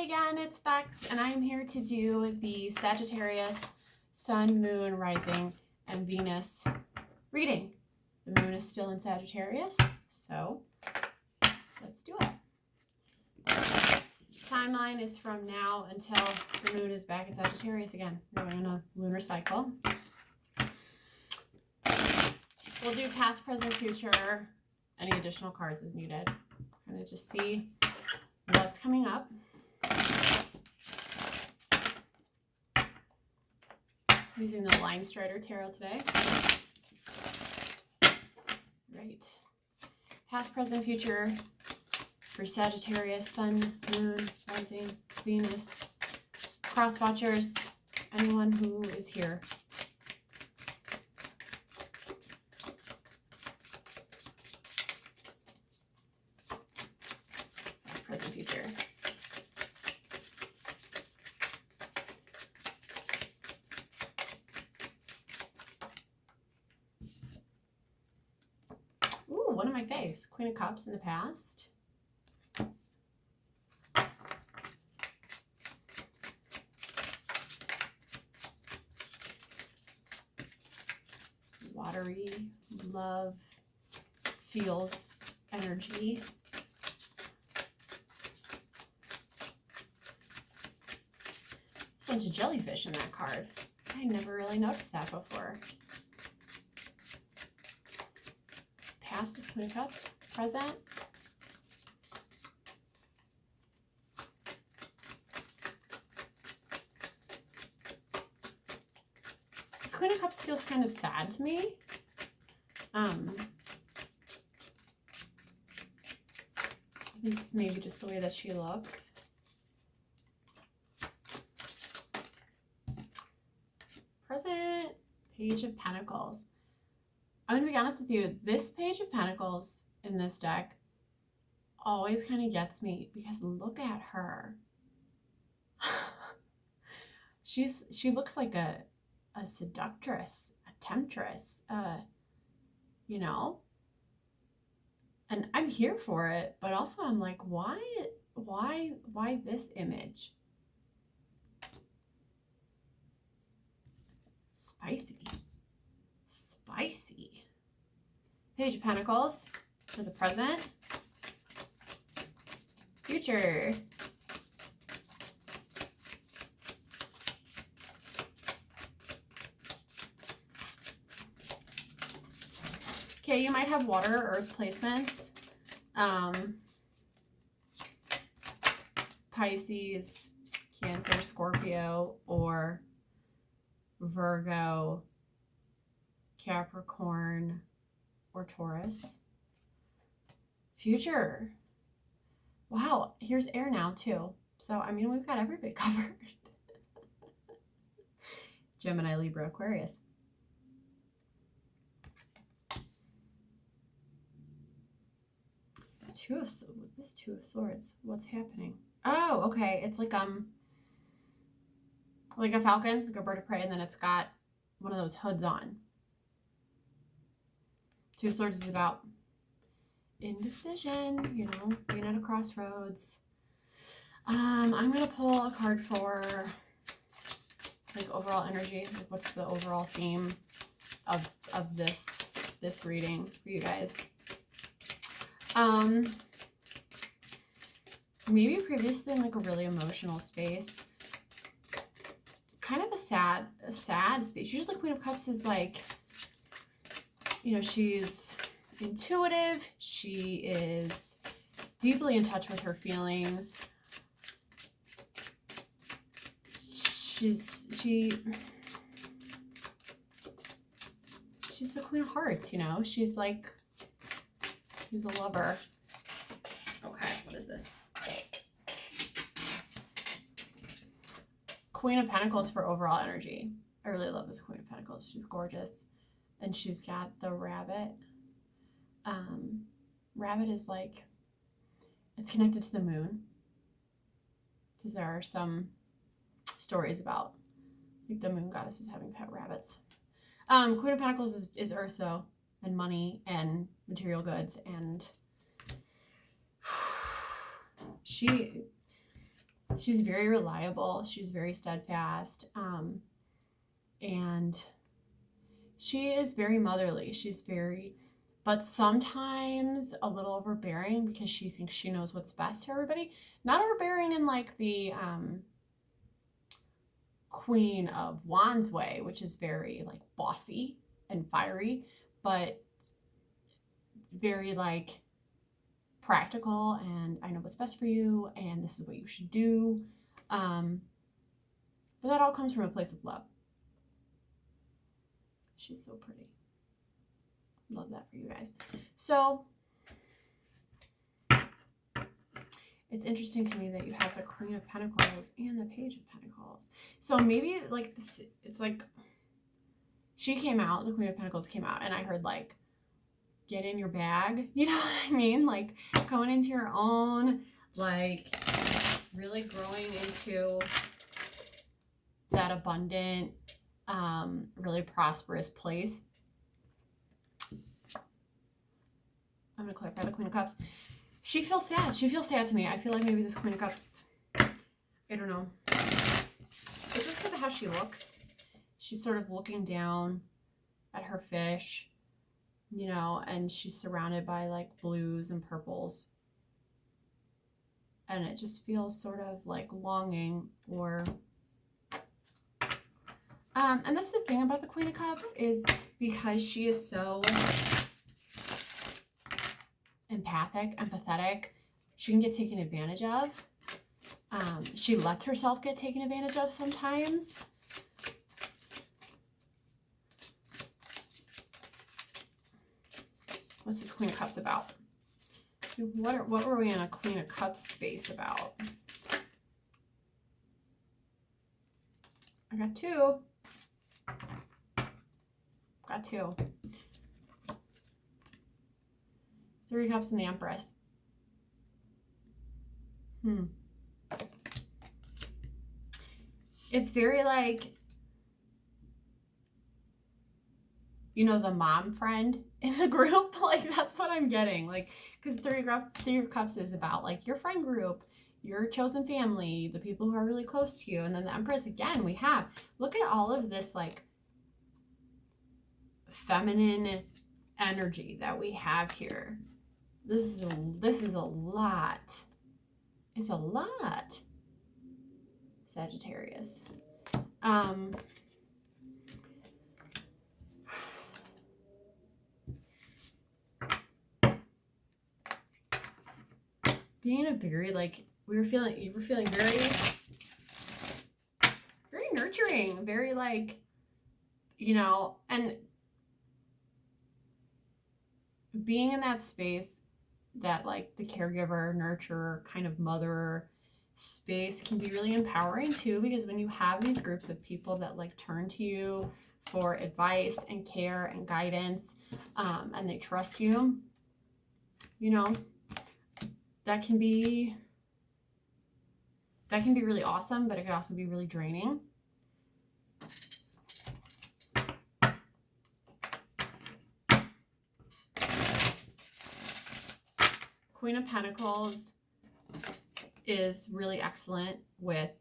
Hi again, it's Bex, and I'm here to do the Sagittarius Sun, Moon, Rising, and Venus reading. The moon is still in Sagittarius, so let's do it. Timeline is from now until the moon is back in Sagittarius again. We're going on a lunar cycle. We'll do past, present, future, any additional cards as needed. Kind of just see what's coming up. Using the Line Strider Tarot today. Right. Past, present, future for Sagittarius, Sun, Moon, Rising, Venus, Cross Watchers, anyone who is here. Past, present, future. Ooh, one of my faves. Queen of Cups in the past. Watery, love, feels, energy. There's a bunch of jellyfish in that card. I never really noticed that before. Past is Queen of Cups. Present. This Queen of Cups feels kind of sad to me. I think it's maybe just the way that she looks. Present. Page of Pentacles. I'm going to be honest with you, this Page of Pentacles in this deck always kind of gets me because look at her. She looks like a seductress, a temptress, you know? And I'm here for it, but also I'm like, why this image? Spicy. Spicy. Page of Pentacles for the present. Future. Okay, you might have water or earth placements. Pisces, Cancer, Scorpio, or Virgo, Capricorn, or Taurus. Future. Wow, here's air now too. So, I mean, we've got everybody covered. Gemini, Libra, Aquarius. This Two of Swords. What's happening? Oh, okay. It's like a falcon, like a bird of prey, and then it's got one of those hoods on. Two of Swords is about indecision, you know, being at a crossroads. I'm gonna pull a card for like overall energy. Like what's the overall theme of this reading for you guys? Maybe previously in like a really emotional space. Kind of a sad space. Usually Queen of Cups is like, you know, she's intuitive. She is deeply in touch with her feelings. She's the Queen of Hearts, you know? She's a lover. Okay, what is this? Queen of Pentacles for overall energy. I really love this Queen of Pentacles. She's gorgeous. And she's got the rabbit. Rabbit is like, it's connected to the moon. Because there are some stories about like the moon goddesses having pet rabbits. Queen of Pentacles is earth though, and money and material goods, and she's very reliable. She's very steadfast. And she is very motherly. She's very, but sometimes a little overbearing because she thinks she knows what's best for everybody. Not overbearing in like the Queen of Wands way, which is very like bossy and fiery, but very like practical, and I know what's best for you, and this is what you should do. But that all comes from a place of love. She's so pretty. Love that for you guys. So it's interesting to me that you have the Queen of Pentacles and the Page of Pentacles. So maybe like this, it's like she came out, the Queen of Pentacles came out, and I heard like, get in your bag, you know what I mean? Like going into your own, like really growing into that abundant, really prosperous place. I'm gonna clarify the Queen of Cups. She feels sad. She feels sad to me. I feel like maybe this Queen of Cups, I don't know. It's just because of how she looks. She's sort of looking down at her fish, you know, and she's surrounded by like blues and purples. And it just feels sort of like longing or... and that's the thing about the Queen of Cups is because she is so empathic, empathetic, she can get taken advantage of. She lets herself get taken advantage of sometimes. What's this Queen of Cups about? What were we in a Queen of Cups space about? I got two. Got two. Three of Cups and the Empress. It's very like, you know, the mom friend in the group. Like that's what I'm getting. Like, because Three of Cups is about like your friend group, your chosen family, the people who are really close to you. And then the Empress, again, we have, look at all of this like feminine energy that we have here. This is a lot. It's a lot, Sagittarius. Being a very like you were feeling very nurturing, very like, you know, and being in that space, that like the caregiver, nurturer, kind of mother space can be really empowering too, because when you have these groups of people that like turn to you for advice and care and guidance, and they trust you, you know, that can be really awesome, but it can also be really draining. Queen of Pentacles is really excellent with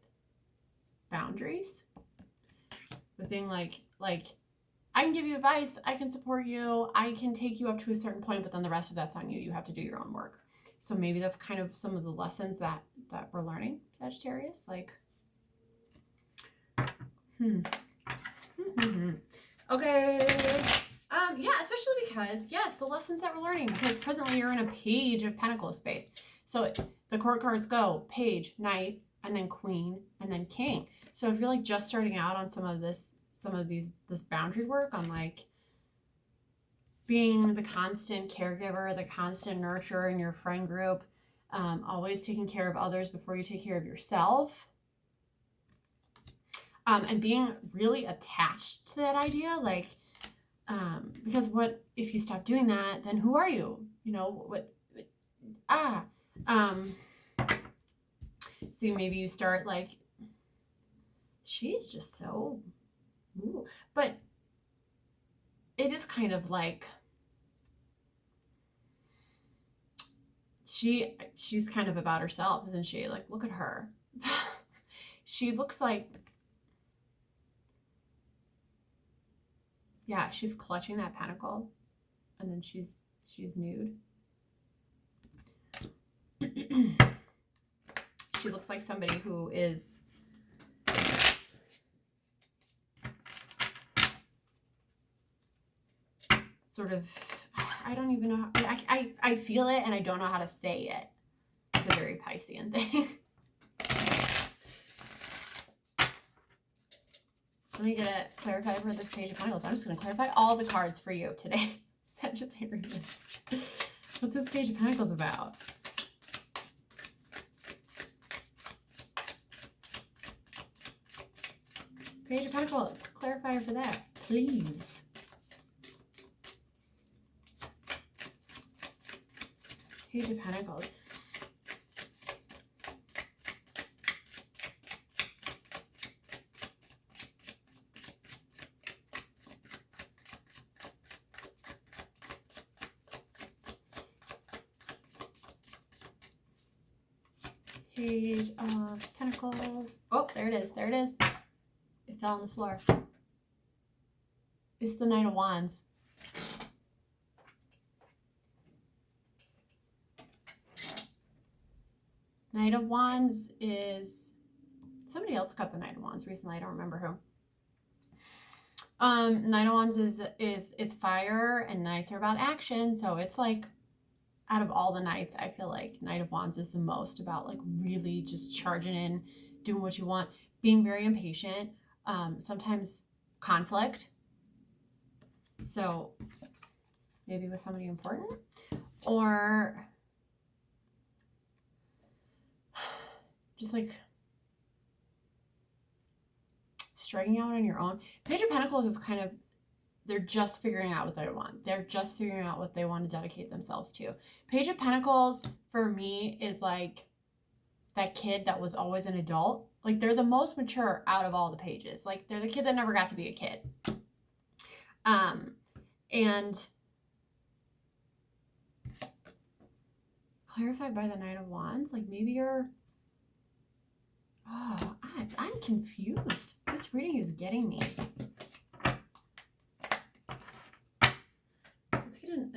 boundaries, with being like I can give you advice, I can support you, I can take you up to a certain point, but then the rest of that's on you. You have to do your own work. So maybe that's kind of some of the lessons that we're learning, Sagittarius. Like, okay. Yeah, especially because, yes, the lessons that we're learning, because presently you're in a Page of Pentacles space. So the court cards go Page, Knight, and then Queen, and then King. So if you're like just starting out on this boundary work on like being the constant caregiver, the constant nurturer in your friend group, always taking care of others before you take care of yourself, and being really attached to that idea, like, because what if you stop doing that, then who are you? You know, so maybe you start like, she's just so, ooh. But it is kind of like, she's kind of about herself, isn't she? Like, look at her. She looks like, yeah, she's clutching that pentacle, and then she's nude. She looks like somebody who is sort of, I don't even know how, I feel it and I don't know how to say it. It's a very Piscean thing. Let me get it clarified for this Page of Pentacles. I'm just going to clarify all the cards for you today. Sagittarius. What's this Page of Pentacles about? Page of Pentacles. Clarifier for that, please. Page of Pentacles. Page of Pentacles. Oh, there it is. There it is. It fell on the floor. It's the Knight of Wands. Knight of Wands is, somebody else got the Knight of Wands recently. I don't remember who. Knight of Wands is it's fire, and knights are about action. So it's like, out of all the knights, I feel like Knight of Wands is the most about like really just charging in, doing what you want, being very impatient, sometimes conflict. So maybe with somebody important, or just like striking out on your own. Page of Pentacles is kind of, they're just figuring out what they want. They're just figuring out what they want to dedicate themselves to. Page of Pentacles for me is like that kid that was always an adult. Like, they're the most mature out of all the pages. Like, they're the kid that never got to be a kid. And clarified by the Knight of Wands, like maybe you're, oh, I'm confused. This reading is getting me. Let's get in,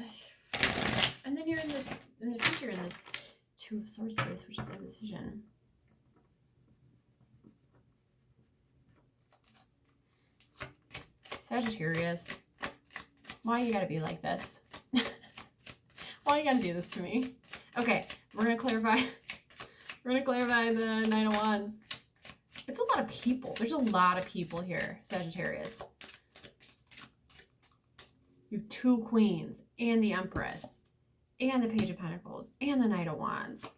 and then you're in the future, in this Two of Swords space, which is indecision. Sagittarius, why you gotta be like this? Why you gotta do this to me? Okay, we're gonna clarify. We're gonna clarify the Knight of Wands. It's a lot of people. There's a lot of people here, Sagittarius. You have two queens and the Empress and the Page of Pentacles and the Knight of Wands.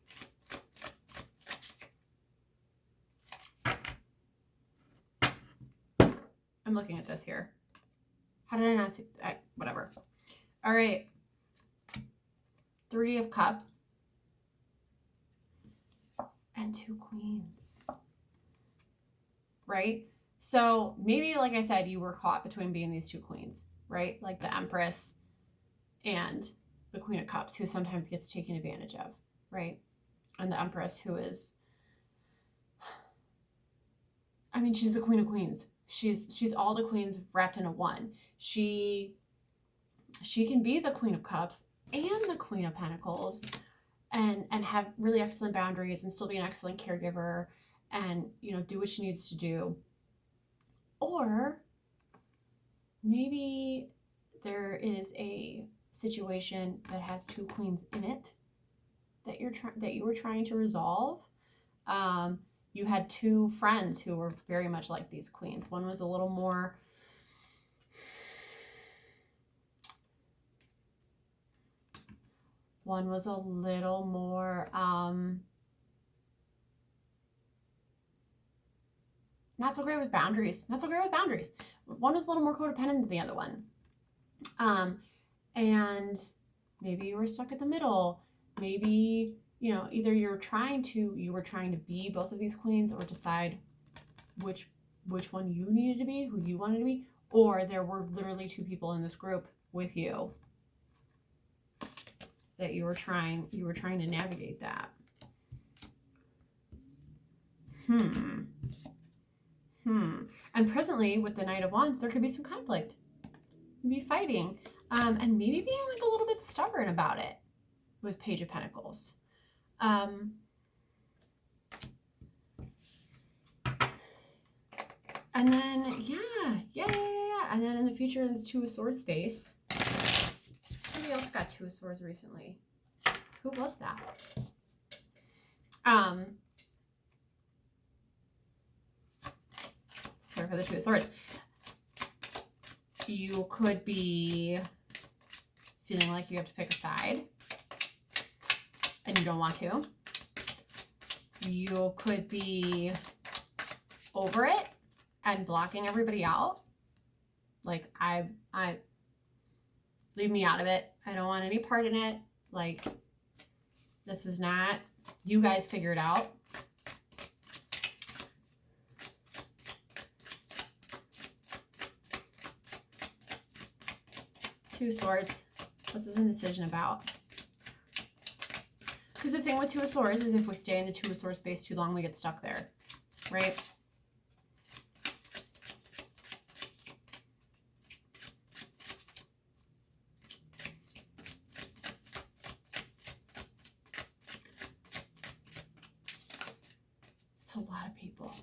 I'm looking at this here. How did I not see? Whatever. All right. Three of Cups and two Queens. Right? So maybe, like I said, you were caught between being these two queens, right? Like the Empress and the Queen of Cups, who sometimes gets taken advantage of, right? And the Empress, who is, I mean, she's the Queen of Queens. She's all the queens wrapped into one. She can be the Queen of Cups and the Queen of Pentacles, and have really excellent boundaries and still be an excellent caregiver, and, you know, do what she needs to do. Or maybe there is a situation that has two queens in it that you were trying to resolve. You had two friends who were very much like these queens. One was a little more not so great with boundaries. One was a little more codependent than the other one. And maybe you were stuck at the middle. Maybe, you know, either you were trying to be both of these queens, or decide which one you needed to be, who you wanted to be, or there were literally two people in this group with you that you were trying to navigate that. And presently with the Knight of Wands, there could be some conflict. You'd be fighting, and maybe being like a little bit stubborn about it with Page of Pentacles. And then, yeah. And then in the future, there's Two of Swords space. Somebody else got Two of Swords recently. Who was that? Sorry for the Two of Swords. You could be feeling like you have to pick a side and you don't want to. You could be over it and blocking everybody out. Like, I leave me out of it. I don't want any part in it. Like, this is not, you guys figure it out. Two of Swords. What's this indecision about? Because the thing with Two of Swords is if we stay in the Two of Swords space too long, we get stuck there, right? It's a lot of people.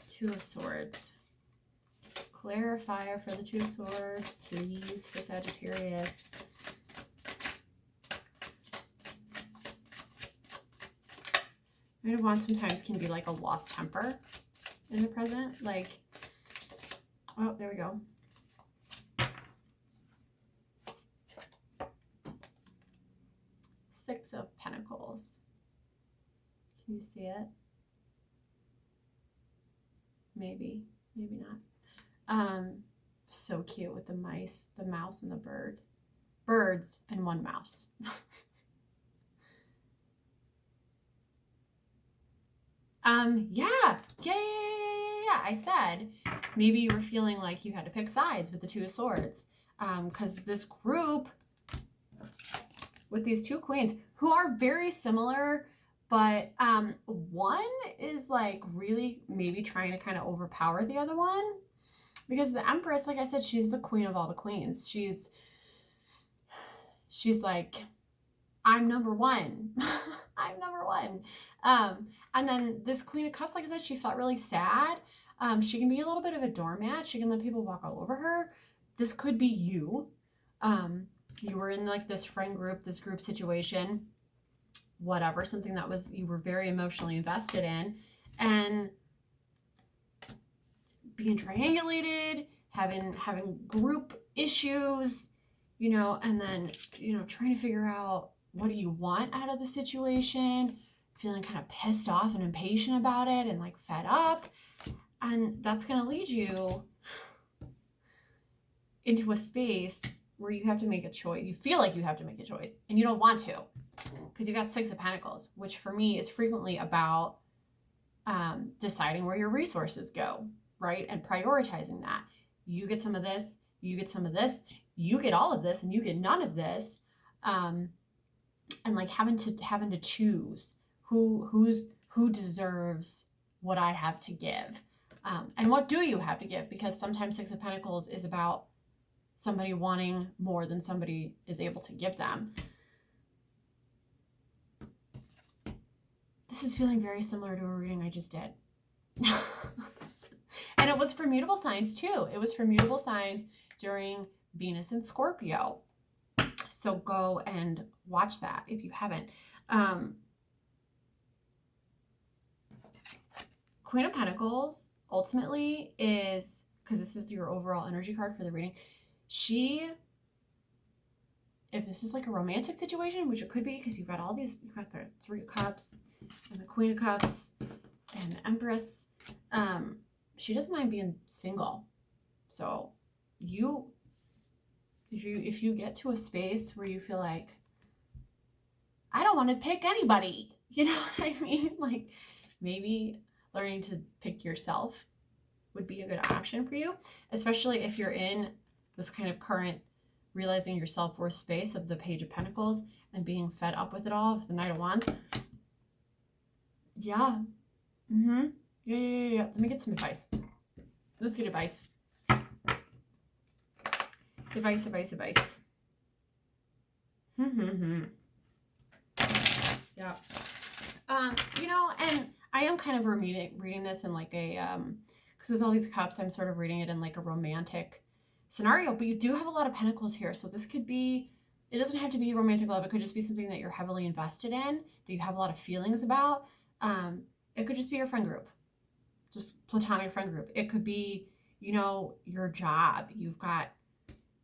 Two of Swords. Clarifier for the Two of Swords, please, for Sagittarius. Knight of Wands sometimes can be like a lost temper in the present. Like, oh, there we go. Six of Pentacles. Can you see it? Maybe, maybe not. So cute with the mice, the mouse, and the bird. Birds and one mouse. Yeah. I said maybe you were feeling like you had to pick sides with the Two of Swords. Because this group with these two queens who are very similar, but one is like really maybe trying to kind of overpower the other one. Because the Empress, like I said, she's the queen of all the queens. She's like, I'm number one. I'm number one. And then this Queen of Cups, like I said, she felt really sad. She can be a little bit of a doormat. She can let people walk all over her. This could be you. You were in like this friend group, this group situation, whatever, something that was, you were very emotionally invested in. And being triangulated, having group issues, you know, and then, you know, trying to figure out what do you want out of the situation, feeling kind of pissed off and impatient about it and like fed up. And that's going to lead you into a space where you have to make a choice. You feel like you have to make a choice and you don't want to because you got Six of Pentacles, which for me is frequently about deciding where your resources go. Right? And prioritizing that. You get some of this, you get some of this, you get all of this, and you get none of this. And like having to choose who deserves what I have to give. And what do you have to give? Because sometimes Six of Pentacles is about somebody wanting more than somebody is able to give them. This is feeling very similar to a reading I just did. And it was for mutable signs too. It was for mutable signs during Venus and Scorpio. So go and watch that if you haven't. Queen of Pentacles ultimately is, because this is your overall energy card for the reading, if this is like a romantic situation, which it could be because you've got all these, you've got the Three of Cups and the Queen of Cups and the Empress, she doesn't mind being single. So if you get to a space where you feel like, I don't want to pick anybody, you know what I mean? Like maybe learning to pick yourself would be a good option for you, especially if you're in this kind of current realizing your self-worth space of the Page of Pentacles and being fed up with it all, of the Knight of Wands. Yeah. Yeah. Let me get some advice. Let's get advice. Advice. Yeah. You know, and I am kind of reading this in like a, because with all these cups, I'm sort of reading it in like a romantic scenario, but you do have a lot of pentacles here. So this could be, it doesn't have to be romantic love. It could just be something that you're heavily invested in, that you have a lot of feelings about. It could just be your friend group, just platonic friend group. It could be, you know, your job. You've got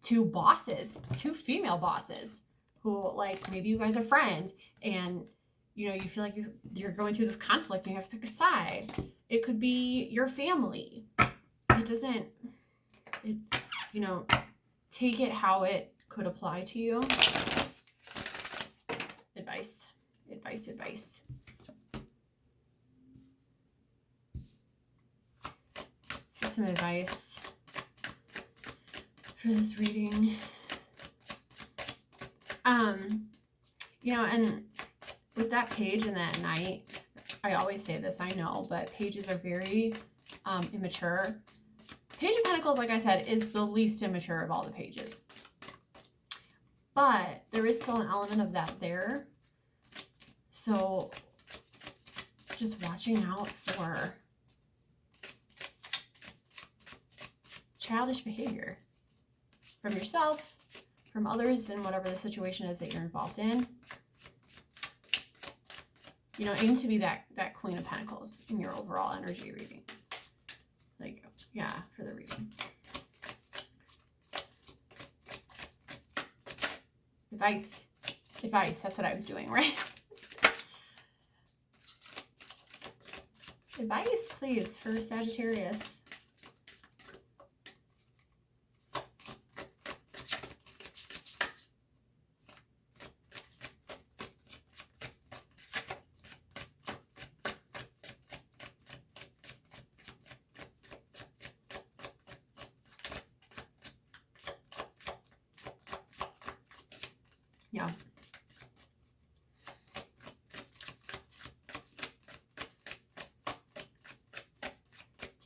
two female bosses who, like, maybe you guys are friends and, you know, you feel like you're going through this conflict and you have to pick a side. It could be your family. You know, take it how it could apply to you. Advice. Let's get some advice for this reading. You know, and with that page and that knight, I always say this, I know, but pages are very immature. Page of Pentacles, like I said, is the least immature of all the pages. But there is still an element of that there. So just watching out for childish behavior from yourself, from others, and whatever the situation is that you're involved in. You know, aim to be that Queen of Pentacles in your overall energy reading. Like, yeah, for the reading. Advice. That's what I was doing, right? Advice, please, for Sagittarius. Yeah.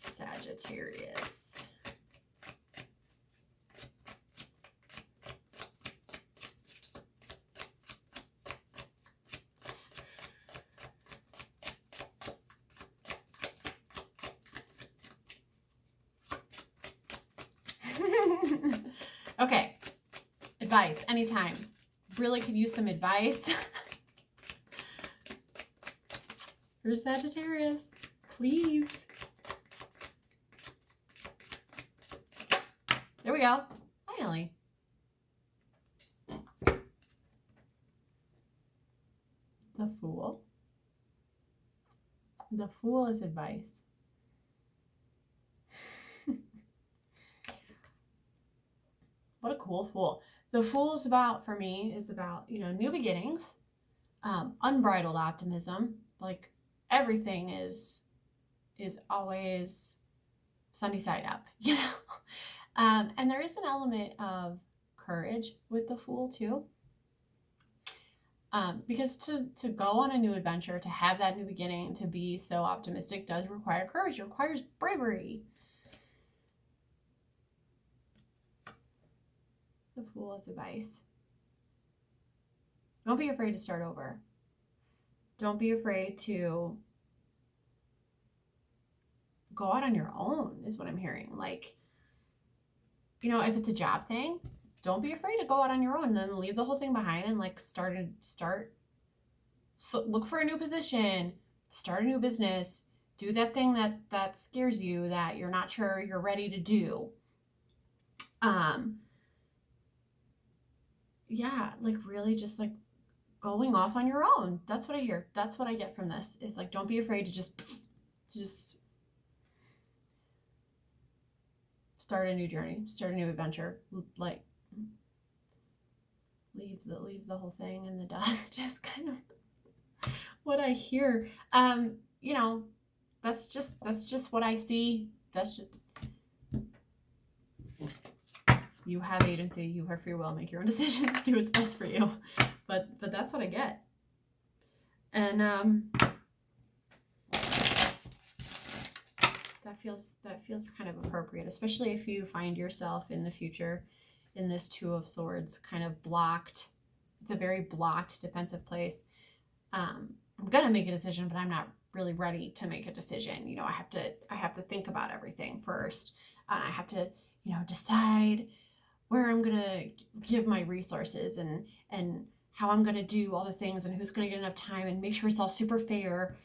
Sagittarius. Okay. Advice, anytime. Really could use some advice for Sagittarius, please. There we go. Finally. The Fool. The Fool is advice. What a cool Fool. The Fool is about, for me, is about, you know, new beginnings, unbridled optimism. Like, everything is always sunny side up, you know? And there is an element of courage with the Fool, too. Because to go on a new adventure, to have that new beginning, to be so optimistic does require courage. It requires bravery. The Fool is advice. Don't be afraid to start over. Don't be afraid to go out on your own, is what I'm hearing. Like, you know, if it's a job thing, don't be afraid to go out on your own and then leave the whole thing behind and like start. So look for a new position, start a new business, do that thing that scares you, that you're not sure you're ready to do. Yeah, like really just like going off on your own. That's what I hear. That's what I get from this, is like, don't be afraid to just start a new journey, start a new adventure, like leave the whole thing in the dust is kind of what I hear. You know, that's just what I see. That's just You have agency, you have free will, make your own decisions, do what's best for you. But that's what I get. And that feels kind of appropriate, especially if you find yourself in the future in this Two of Swords, kind of blocked. It's a very blocked, defensive place. I'm gonna make a decision, but I'm not really ready to make a decision. You know, I have to think about everything first. I have to, you know, decide where I'm gonna give my resources and how I'm gonna do all the things and who's gonna get enough time and make sure it's all super fair.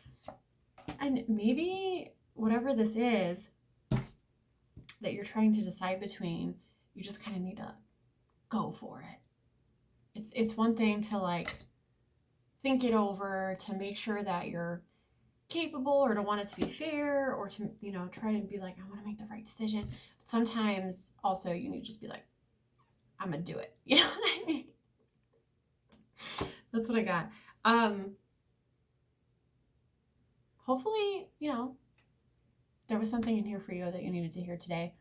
And maybe whatever this is that you're trying to decide between, you just kind of need to go for it. It's one thing to like think it over, to make sure that you're capable, or to want it to be fair, or to, you know, try to be like, I want to make the right decision. But sometimes also you need to just be like, I'm gonna do it. You know what I mean? That's what I got. Hopefully, you know, there was something in here for you that you needed to hear today.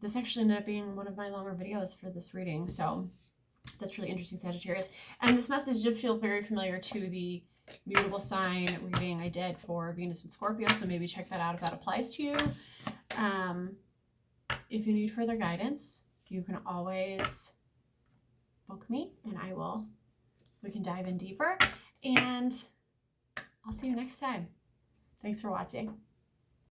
This actually ended up being one of my longer videos for this reading, so that's really interesting, Sagittarius. And this message did feel very familiar to the mutable sign reading I did for Venus and Scorpio, so maybe check that out if that applies to you. If you need further guidance, you can always book me and we can dive in deeper, and I'll see you next time. Thanks for watching.